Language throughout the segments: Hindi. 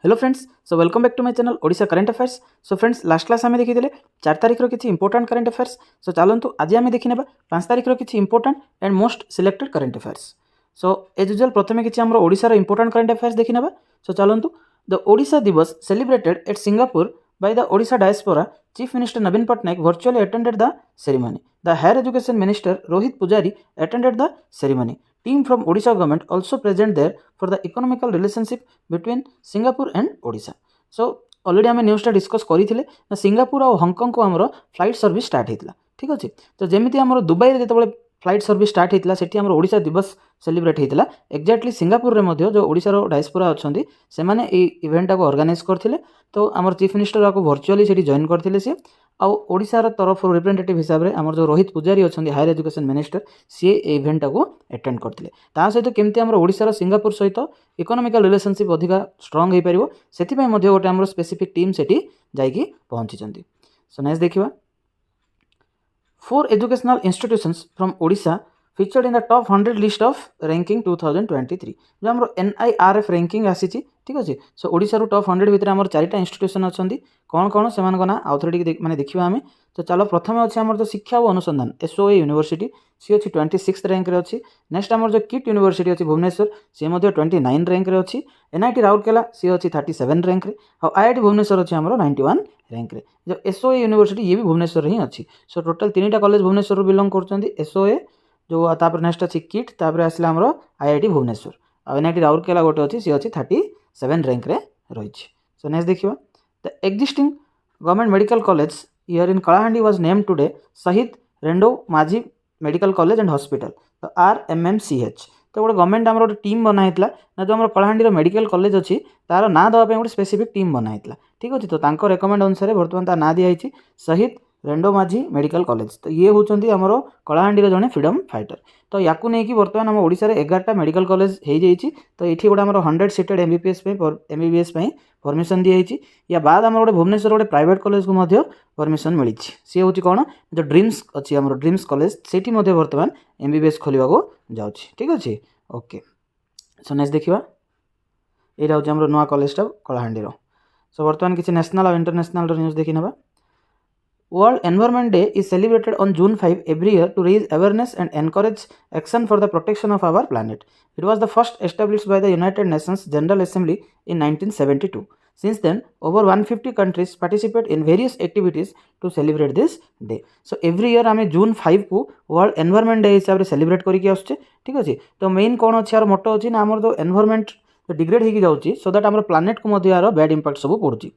Hello friends, so welcome back to my channel Odisha current affairs. So friends, last class आम देखी 4 तारिख किसी इंपोर्टाट करंट अफेयर्स। सो चलतु आज आम देखने 5 तारिख किसी important and most selected current affairs. So as usual प्रथम किसी आम ओडिशार इंपोर्टाट करंट अफेयर्स देखी ना। सो चलतु द ओडिशा दिवस celebrated at Singapore by the Odisha diaspora, Chief Minister Navin Patnaik virtually attended the ceremony. The Higher Education Minister Rohit Pujari attended the ceremony. Team from Odisha government also present there for the economical relationship between Singapore and Odisha. So already आम न्यूज़टा डिस्कस करते सिंगापुर और हॉन्गकॉन्ग को आमर फ्लाइट सर्विस स्टार्ट होता। ठीक अच्छे, तो जमी आम दुबई में जो फ्लाइट सर्विस स्टार्ट होता से आम ओडिशा दिवस सेलिब्रेट होता। एक्जाक्टली सिंगापुर में जो ओडिशार डायस्पोरा अच्छा से इवेंटा को ऑर्गेनाइज करते। तो आम चीफ मिनिस्टर आपको वर्चुअली से जॉइन करते सी आशार तरफ रिप्रेजेंटेटिव हिसाब से आम जो रोहित पुजारी अच्छा हायर एजुकेशन मिनिस्टर सी इवेंटा को अटेंड करते। सहित केमती आम ओडिशार सिंगापुर सहित इकोनॉमिकल रिलेशनशिप अधिका स्ट्रंग हो पार से गोटे आम स्पेसिफिक टीम से जाकि पहुँची। सो नेक्स्ट देखा 4 educational institutions from Odisha featured in the top 100 list of ranking 2023 जो आम NIRF रैंकिंग आसी। ठीक अच्छे, सो ओडिशा टॉप 100 भितर आम 4टा इंस्टीट्यूशन अच्छा कौन कौन से ना आउ थे मैंने देखा आम। तो चलो प्रथम अच्छे आम जो शिक्षा और अनुसंधान SOA यूनिवर्सिटी सी अच्छी 26 रैंक रे अच्छी। नेक्स्ट आम जो किट यूनिवर्सिटी अच्छी भुवनेश्वर सी 29 रैंक रे अच्छी। NIT राउरकेला सी अच्छी 37 रैंक रे और IIT भुवनेश्वर अच्छी आम 91 रैंक रे। जो SOA यूनिवर्सिटी ये भी भुवनेश्वर ही अच्छी। सो टोटल 3टा कॉलेज भुवनेश्वर बिलोंग कर SOA जो तापर नेक्स्ट अच्छी किट तापर आसला आमर IIT भुवनेश्वर और NIT राउरकेला गोटे अच्छी सी अच्छी 37 रैंक रे रही। सो नेक्स्ट देखिए the existing government medical college here in Kalahandi was named today शहीद रेंडो माझी मेडिकल कॉलेज एंड हॉस्पिटल तो RMMCH। तो गोटे गवर्नमेंट आम गोटे टीम बनाई ना जो आम कलाहांडी मेडिकल कॉलेज अच्छी तार ना देवाई गोटे स्पेसिफिक टीम बनाई। ठीक अच्छे, तो तांको रेकमेंड अनुसार बर्तमान ता ना दिखाई शहीद रेंडो माझी मेडिकल कॉलेज। तो ये होती आमर कलाहांडी जड़े फ्रीडम फाइटर। तो या बर्तमान आम ओडिशा 11टा मेडिकल कॉलेज हो जाइए। तो ये गोटे आम 100 सीटेड MBBS परमिशन दी या बाद आम गोटे भुवनेश्वर गोटे प्राइवेट कॉलेज को परमिशन मिली। सी हूँ कौन जो ड्रीम्स अच्छी आम ड्रीम्स कॉलेज से बर्तमान MBBS खोलने को जाऊँ। ठीक अच्छे, ओके। सो नेक्स्ट देखा यहाँ हूँ आम नुआ कॉलेजटा कलाहांडी। सो बर्तमान किसी नेशनल और इंटरनेशनल न्यूज़ देखी ना। World Environment Day is celebrated on June 5 every year to raise awareness and encourage action for the protection of our planet. It was the first established by the United Nations General Assembly in 1972. Since then, over 150 countries participate in various activities to celebrate this day. So every year आमे June 5 को World Environment Day हिसाब से celebrate करिके आसुचे। ठीक अच्छे, तो मेन कौन अच्छे यार मोटो अच्छी ना आमर जो एनवायरमेंट डिग्रेड होगी जाऊँगी सो दैट आमर प्लानेट को मध्य यार बैड इंपैक्ट सब पड़ुची।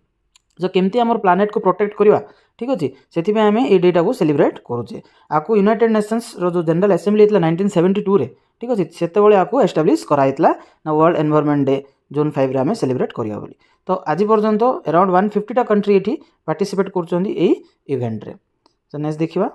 जो केमती आमर प्लानेट को प्रोटेक्ट करवा। ठीक अच्छे, से आम ये डेटा को सेलिब्रेट करुचे। आपको यूनाइटेड नेशंस जो जनरल असेंबली होता 1972 रे। ठीक अच्छे, से आपको एस्टाब्लीश कराइला ना वर्ल्ड एनवायरमेंट डे June 5 आम सेलिब्रेट करवा बोली। तो आज पर्यंत अराउंड 150टा कंट्री ये पार्टिसिपेट कर इवेंट रे। तो नेक्स्ट देखा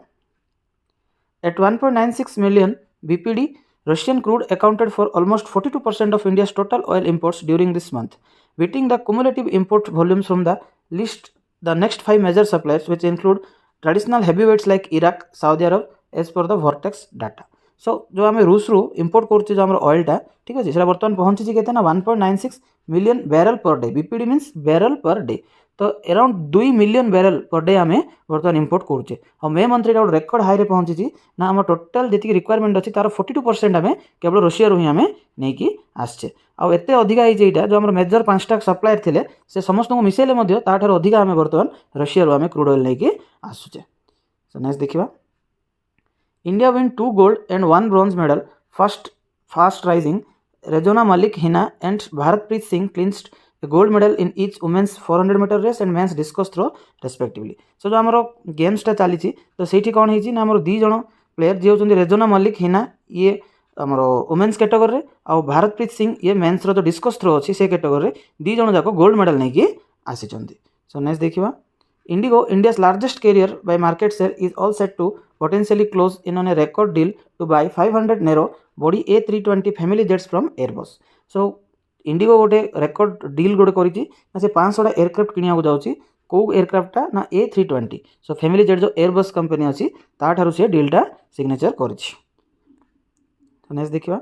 at 1.96 million BPD Russian crude accounted for almost 42% of India's total oil imports during this month, beating the cumulative import volumes from the list. The next 5 major suppliers, which include traditional heavyweights like Iraq, Saudi Arab, as per the Vortex data. सो जो आम रूस रु इंपोर्ट कर ऑयलटा। ठीक अच्छे, से बर्तमान पहुँची के ना 1.96 million barrel per day. BPD means barrel per day. तो around 2 million barrel per day आम बर्तमान इंपोर्ट करुचे और मे मंथ गोटे रेकर्ड हाई रे पहुँची ना आम टोटाल जी रिक्वायरमेंट अच्छी तार 42% आम केवल रशिया ही आम नहीं आसचे। आउ एत अधिका होता जो आम मेजर 5टा सप्लायर थे से समस्त को मिसेले ताठार अधिका आम बर्तमान रशिया आम क्रूड ऑयल नहीं आसुचे। सो नेक्स्ट देखा India win 2 gold and 1 bronze medal. Fast rising Rejona Malik Hina and Bharatpreet Singh clinched a gold medal in each women's 400 meter race and men's discus throw respectively. So जो आमर गेम्स टा चली तो से कौन होती ना आमर 2 जन प्लेयर जी होती रेजोना मल्लिक हिना ये आमर वुमेन्स कैटेगरी और भारतप्रीत सिंह ये मेन्स जो डिस्कस थ्रो अच्छी से कैटेगरी 2 जन जाक गोल्ड मेडल नहीं आसी। सो नेक्स्ट देखा Indigo, India's largest carrier by market share, is all set to potentially close in on a record deal to buy 500 narrow body A320 family jets from Airbus. So Indigo गोटे record deal गोटे करी से 500टा एयरक्राफ्ट किणा जाऊँगी। कौ एयरक्राफ्टा ना A320। सो फैमिली जेट जो एयरबस कंपनी अच्छी ताठार से डीलटा सिग्नेचर कर। नेक्स्ट देखा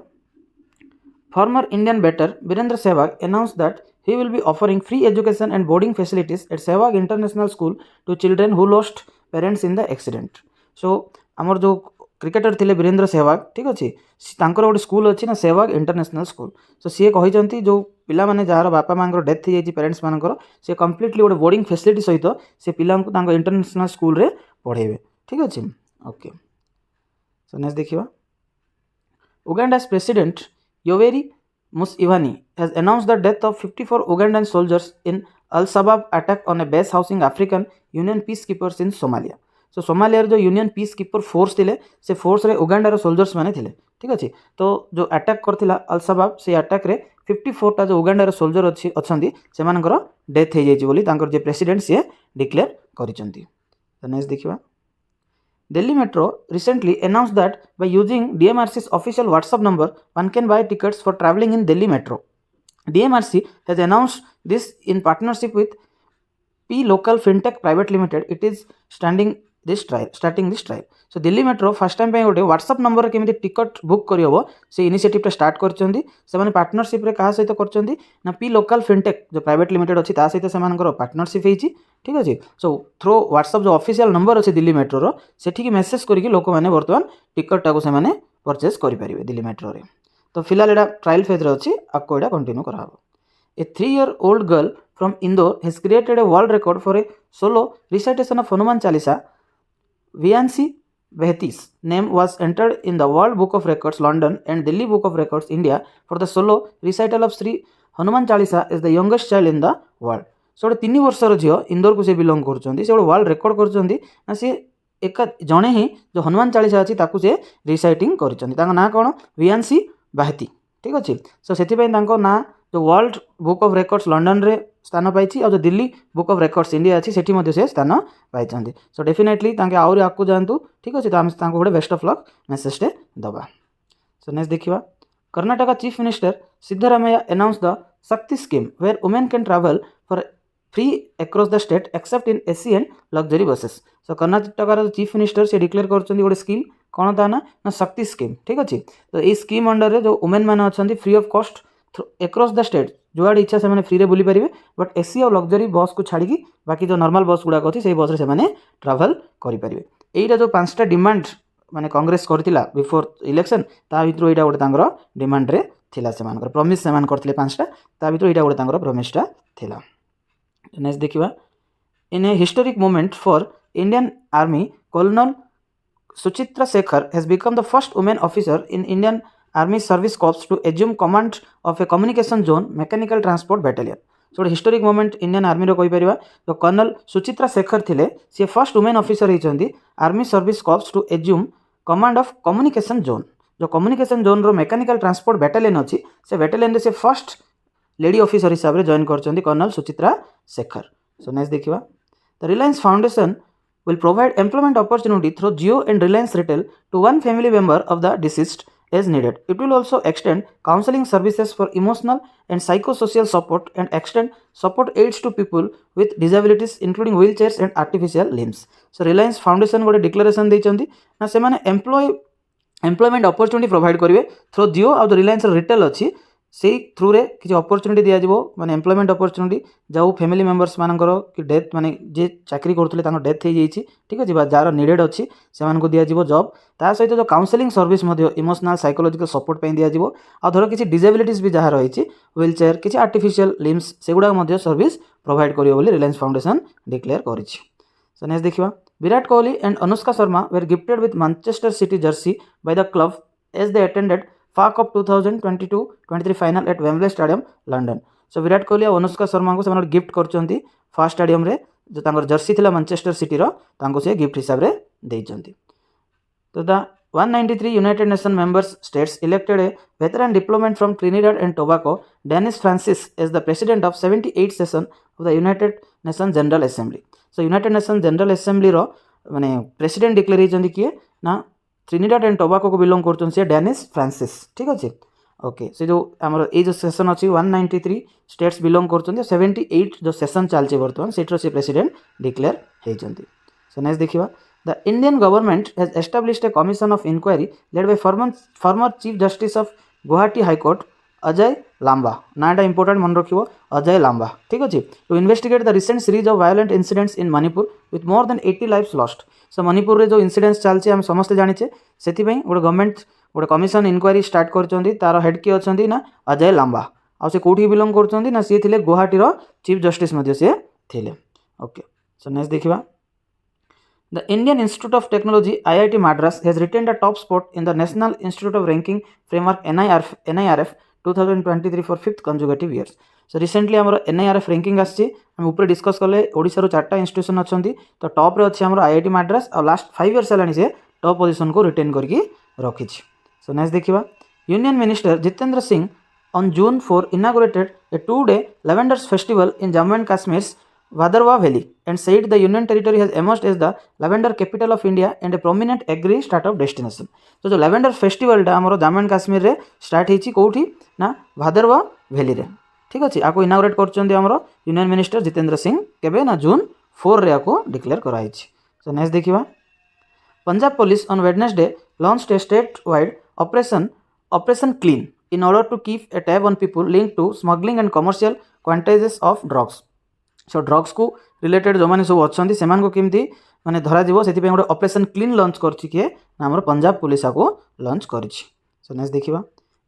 former Indian batter Virender Sehwag announced that he will be offering free education and boarding facilities at Sehwag International School to children who lost parents in the accident. So आमर जो क्रिकेटर थिले वीरेंद्र सहवाग ठीक अच्छे तांकर गोटे स्कूल अच्छी ना सहवाग इंटरनेशनल स्कूल सो सी कहते जो पिला माने जार बापा माँ डेथ हो पेरेंट्स मानकर सी कम्प्लीटली गोटे बोर्डिंग फैसिलिटी सहित से पिला इंटरनेशनल स्कूल रे पढ़ेबे ठीक अच्छे ओके सो नेक्स्ट देखिबा Uganda's president Yoweri Museveni has announced the death of 54 Ugandan soldiers in Al-Shabaab attack on a base housing African Union peacekeepers in Somalia. So Somalia जो यूनियन पीस कीपर फोर्स थिले से फोर्स रे उगांडार सोल्जर्स माने थिले ठीक अच्छे तो जो अटैक करथिला अल-शबाब से अटैक रे 54 टा जो उगांडार सोल्जर अछंती से मानकर डेथ हो जाइछि बोली तांकर जे प्रेसिडेंट से डिक्लेयर करिसंती तो नेक्स्ट देखिबा Delhi Metro recently announced that by using DMRC's official WhatsApp number, one can buy tickets for travelling in Delhi Metro. DMRC has announced this in partnership with P Local Fintech Private Limited. It is starting this trial. So Delhi Metro first time पे गोटे WhatsApp नंबर केमिति टिकट बुक करी हबो से इनिशिएटिव स्टार्ट करचंदी से माने पार्टनरशिप रे कहा सहित करचंदी ना पी लोकल फिनटेक जो प्राइवेट लिमिटेड अछि ता सहित से मानकर पार्टनरशिप हेछि ठीक अछि सो थ्रो WhatsApp जो ऑफिशियल नंबर अछि दिल्ली मेट्रो रो सेठी की मेसेज करिकि लोक माने वर्तमान टिकट टाको से माने परचेज करि परिबे दिल्ली मेट्रो रे तो फिलहाल एडा ट्रायल फेज रे अछि आको एडा कंटिन्यू करा हबो A 3-year-old girl from Indore has created a world record for a solo recitation of Hanuman Chalisa. Viancy Behti's name was entered in the World Book of Records London and Delhi Book of Records India for the solo recital of Sri Hanuman Chalisa as the youngest child in the world. So 3 वर्षर झील इंदोर को से बिलोंग कर वर्ल्ड रेकर्ड कर सी एक जड़े ही जो हनुमान चालीसा अच्छी ताकू से रिसाइटिंग कर ना कौन वियांसी बाहेती ठीक अच्छे सो से ना जो world book of records London रे स्थान पाई और जो Delhi book of records India अच्छी से स्थान पाई सो डेफिनेटली आहरी आगू जातु ठीक अच्छे तो आम गोटे बेस्ट ऑफ लक मेसेजटे दबा सो नेक्स्ट देखा Karnataka chief minister Siddaramaiah announce the Shakti scheme where women can travel for free across the state except in AC and luxury buses so Karnataka chief minister से डिक्लेयर कर गोटे स्कीम कौन ता ना शक्ति स्कीम ठीक अच्छे तो ये स्कीम अंडर जो वुमेन मैंने अच्छा free of cost across the state जुआड़े इच्छा से फ्री रे बुली पारे बट एसी और लग्जरी बस को छाड़ी बाकी जो नॉर्मल बस गुड़ाक अच्छी से बस से ट्रैवल करेंगे यहीटा जो 5टा डिमांड माने कांग्रेस करथिला बिफोर इलेक्शन ता भितर एटा गोटे तांगर डिमांड रे थिला से मानकर प्रॉमिस से मान करथिले 5टा ता भितर एटा गोटे तांगर प्रॉमिसटा थिला नेक्स्ट देखिबा in a historic moment for Indian army colonel Suchitra Shekhar has become the first women officer in Indian army service corps to assume command of a communication zone mechanical transport battalion so historic moment Indian army रो कहि तो कर्नल सुचित्रा शेखर थिले सी फर्स्ट वुमेन ऑफिसर होइचंदी army service corps to assume command of communication zone जो कम्युनिकेशन जोन रो मैकेनिकल ट्रांसपोर्ट बैटालियन अच्छी से बैटालियन से फर्स्ट लेडी ऑफिसर हिसाब से जॉइन करचंदी colonel Suchitra Shekhar so next देखिबा the Reliance Foundation will provide employment opportunity through Jio and Reliance Retail to one family member of the deceased as needed. It will also extend counseling services for emotional and psychosocial support and extend support aids to people with disabilities including wheelchairs and artificial limbs. So Reliance Foundation गोटे declaration देइचंदी ना से माने employment opportunity provide करिवे through Jio और Reliance Retail अच्छी से थ्रू रे किसी अपॉर्चुनिटी दिया जिवो माने एम्प्लॉयमेंट अपॉर्चुनिटी जाऊ फैमिली मेंबर्स मानकर कि डेथ माने जे चाकरी करथले तांको डेथ हो जाइछि ठीक अछि बा जार नीडेड अछि से मानको दिया जिवो जॉब ता सहित जो काउंसलिंग सर्विस मध्ये इमोशनल साइकोलॉजिकल सपोर्ट पे दिया जिवो आ धर किसी डिसेबिलिटीज भी जहा रहिछि व्हील चेयर किसी आर्टिफिशियल लिम्स सेगुडा मध्ये सर्विस प्रोवाइड करियो बोली रिलायंस फाउंडेशन डिक्लेयर करिछि सो नेक्स्ट देखिबा Virat Kohli and Anushka Sharma were gifted with Manchester City jersey by the club as they attended FA Cup 2022-23 final at Wembley stadium London so Virat Kohli और अनुष्का शर्मा को से गिफ्ट करचंती फर्स्ट स्टेडियम रे जो तांकर जर्सी थिला मैनचेस्टर सिटी रो तांको से गिफ्ट हिसाब रे देइचंती तो the 193 united nation members states elected a veteran diplomat from Trinidad and Tobago Dennis Francis as the president of 78 session of the united nation general assembly so united nation general assembly रो माने प्रेसिडेंट डिक्लेयर होइचंती किए ना ट्रिनिडाड एंड टोबाको को बिलोंग करछन से डेनिस फ्रांसिस ठीक अछि ओके से जो हमर ए जो सेशन अछि 193 स्टेट्स बिलोंग करछन 78 जो सेशन चलचे वर्तमान सेट्रो से प्रेसिडेंट डिक्लेयर हेचंती सो नेक्स्ट देखिबा the Indian government has established a commission of inquiry led by former chief justice of Guwahati high court Ajay Lamba नाटा इंपोर्टेंट मन रखियो अजय लांबा ठीक अच्छे to investigate the recent series of violent incidents in Manipur with more than 80 lives lost so Manipur रे जो इंसिडेंट्स चलती आम समस्ते जाचे से गोटे गवर्नमेंट गोटे कमिशन इनक्वारी स्टार्ट कर तार हेड किए अच्छा ना अजय लांबा आ से कौटी बिलोंग कर सी थे गुवाहाटीर चीफ जस्टिस सी थे ओके सो नेक्स्ट देखा The Indian Institute of Technology IIT Madras has retained a top spot in the National Institute of Ranking Framework NIRF 2023 for 5th consecutive years. So recently आमर NIRF ranking आसी हम ऊपर डिस्कस कले ओडिशा चार्टा इंस्टीट्यूशन अच्छा तो टॉप रे अच्छे IIT Madras और लास्ट 5 years है से टॉप पोजिशन को रिटेन करके रखी. सो नेक्स्ट देखा union minister Jitendra Singh on June 4 inaugurated a 2-day lavenders festival in Jammu and Kashmir's Bhadarwa Valley and said the Union Territory has emerged as the lavender capital of India and a prominent agri startup destination. तो जो lavender festival टा हमरो जम्मू एंड काश्मीर रे स्टार्ट हेची कोठी ना भादरवा वैली रे ठीक अछि आको इनागुरेट करचंदी हमरो यूनियन मिनिस्टर जितेंद्र सिंह केबे ना जून 4 रे आको डिक्लेयर कराइछि. सो नेक्स्ट देखिबा Punjab police on Wednesday launched a state-wide operation clean in order to keep a tab on people linked to smuggling and commercial quantities of drugs. So drugs को रिलेटेड जो मैंने सब अच्छा से केमती माने धरा जीवो से गोटे ऑपरेशन क्लीन लॉन्च करछि किए ना पंजाब पुलिस को लॉन्च करिछि. सो नेक्स्ट देखिबा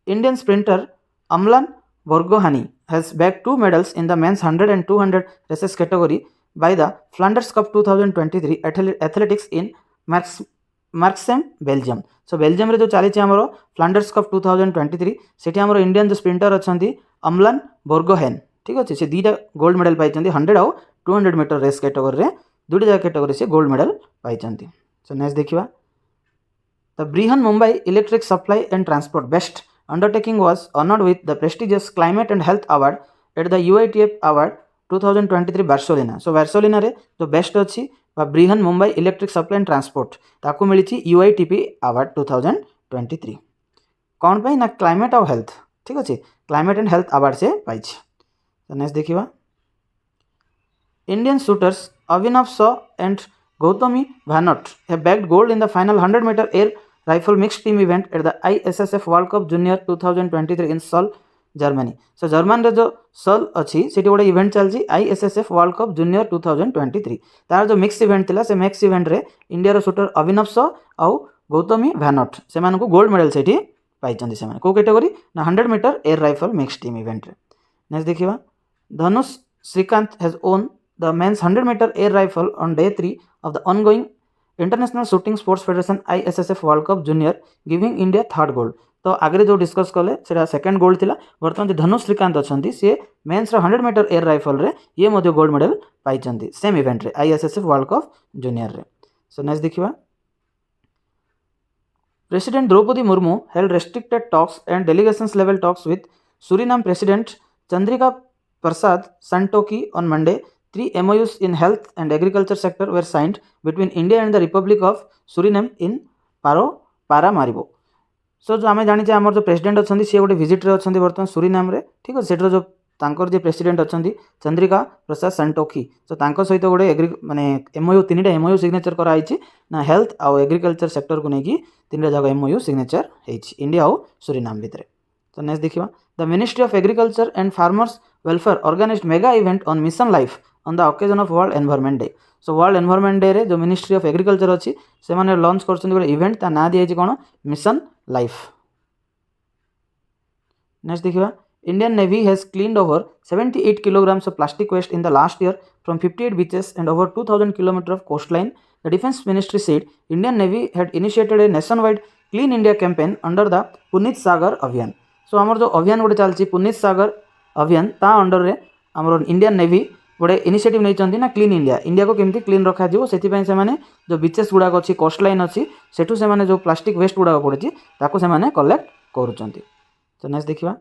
Indian sprinter Amlan Borgohain has bag 2 medals in the men's 100 and 200 races category by the Flanders Cup 2023 athletics in Merksem Belgium. So Belgium रे जो चली फ्लांडर्स कप 2023 सेठी हमरो इंडियन जो स्प्रिंटर अच्छा अमलान बोर्गोहेन ठीक अच्छे से 2टा गोल्ड मेडल पाई 100 आउ 200 मीटर रेस कैटेगरी रे 2टा जगह कैटेगरी से गोल्ड मेडल पाई. सो नेक्स्ट देखिबा the Brihan Mumbai electric supply and transport BEST undertaking was honoured with the prestigious climate and health award at the UITF award 2023 Barcelona. So Barcelona रे जो बेस्ट अच्छी Brihan Mumbai electric supply and transport ताकू मिली UITP अवार्ड 2023 कौन पाई ना क्लाइमेट और हेल्थ ठीक अच्छे क्लाइमेट एंड हेल्थ अवार्ड से पाई. नेक्स्ट देखिबा Indian shooters Abhinav Shaw and Gautami Bhanot have bagged gold in the final 100 metre air rifle mixed team event at the ISSF world cup junior 2023 in Suhl Germany. So German रे जो सल अच्छी से गोटे इवेंट चलती ISSF वर्ल्ड कप जूनियर 2023 तार जो मिक्स इवेंट थिला से मिक्स इवेंट रे इंडिया शूटर अभिनव शॉ आउ गौतमी भानोट से गोल्ड मेडल से पाई को कैटेगरी ना 100 metre air rifle mix team event रे. नेक्स्ट देखिबा Dhanush Srikanth has won the men's 100 meter air rifle on day 3 of the ongoing International Shooting Sports Federation ISSF World Cup Junior, giving India 3rd gold. तो आगे जो डिस्कस कले से सेकंड गोल्ड थिला बर्तमान जो धनुष श्रीकांत अच्छा सी मेन्स 100 मीटर एयर राइफल रे ये मध्य गोल्ड मेडल पाई सेम इवेंट रे ISSF वर्ल्ड कप जूनियर रे. सो नेक्स्ट देखिबा president Droupadi Murmu held restricted talks and delegations level talks with Suriname president Chandrika Prasad Santokhi on Monday. 3 MOUs in health and agriculture sector were signed between India and the Republic of Suriname in Paramaribo. सो जो आम जानी आम जो प्रेसिडेंट अच्छा सी गोटे विजिट अच्छा बर्तमान सूरीनाम रे ठीक अच्छे से जो तांकर जो प्रेसिडेंट अच्छा चंद्रिका प्रसाद संटोखी सो सहित गोटे माने MOU 3टा MOU सिग्नेचर कराई ना हेल्थ आउ एग्रीकल्चर सेक्टर को लेकिन 3टा जगह MOU सिग्नेचर होती इंडिया और सूरीनाम भितर. तो नेक्स्ट देखिबा the ministry of agriculture and farmers welfare organized mega event on mission life on the occasion of world environment day. So world environment day रे जो मिनिस्ट्री ऑफ एग्रीकल्चर अच्छी से माने लॉन्च करछन गोटे इवेंट ता ना दिया कौन मिशन लाइफ. नेक्स्ट देखिबा Indian navy has cleaned over 78 kilograms of plastic waste in the last year from 58 beaches and over 2000 kilometers of coastline. The defense ministry said Indian Navy had initiated a nationwide clean India campaign under the Punit Sagar अभियान. सो आमर जो अभियान गोटे चलती पुनीत सागर अभियान ता अंडर रे आमर इंडियन नेवी गोटे इनिशिएटिव नहीं ना क्लीन इंडिया को केमती क्लीन रखा से जो बीचेस गुड़ाक अच्छी कोस्ट लाइन अच्छी सेठू से जो प्लास्टिक वेस्ट गुड़ाक पड़ी कलेक्ट करुँच. तो नेक्स्ट देखिबा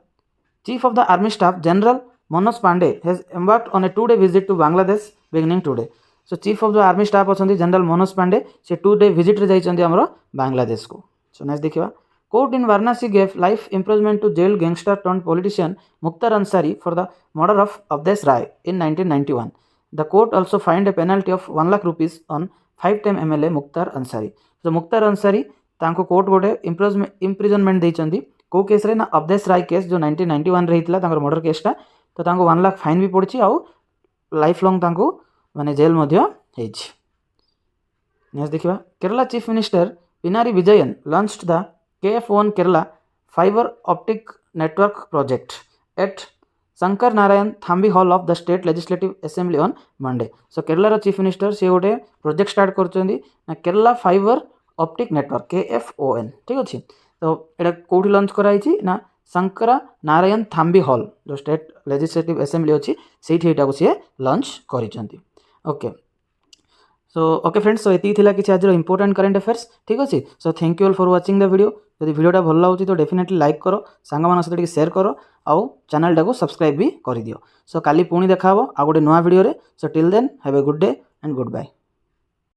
chief of the army staff general Manoj Pande has embarked on a 2-day visit to Bangladesh beginning today. So chief of the army staff अच्छा जनरल मनोज पांडे से 2-day विजिट रे जाइछन्ती हमरो बांग्लादेश को. सो नेक्स्ट देखिबा Court in Varanasi gave life imprisonment to jailed gangster turned politician Mukhtar Ansari for the murder of Avdesh Rai in 1991. The court also fined a penalty of 1 lakh rupees on 5-time MLA Mukhtar Ansari. So Mukhtar Ansari तांको कोर्ट गोटे इम्प्रिजनमेंट देइचंदी कौ केस रे ना अवधेश राय केस जो 1991 रे हितला तांकर मर्डर केसटा तो तांको 1 लाख फाइन भी पड़छि आउ लाइफ लॉन्ग तांको माने जेल मध्य हेछि। नेक्स्ट देखिबा Kerala chief minister Pinarayi Vijayan launched the KF1 Kerala fibre optic network project at Shankar Narayan Thampi hall of the state legislative assembly on Monday. So Kerala chief minister से गोटे प्रोजेक्ट स्टार्ट करछन्ती ना Kerala fibre optic network KFON ठीक अछि। तो एटा कोठी लॉन्च कराइछि ना शंकर नारायण थाम्बी हॉल जो स्टेट लेजिस्लेटिव असेंबली अछि सेठी एटा को से लॉन्च करिसन्ती। ओके ओके फ्रेंड्स सो एति थिला किछि आज इंपोर्टेंट करंट अफेयर्स ठीक अछि। So thank you all for watching the video. यदि वीडियोटा भल लागुछि तो डेफिनेटली लाइक करो सांग मान सहित शेयर करो आउ चैनल टाको सब्सक्राइब भी कर दियो। सो काली पुणी देखा आ गोटे नुआ वीडियो रे। So till then have a good day and good bye.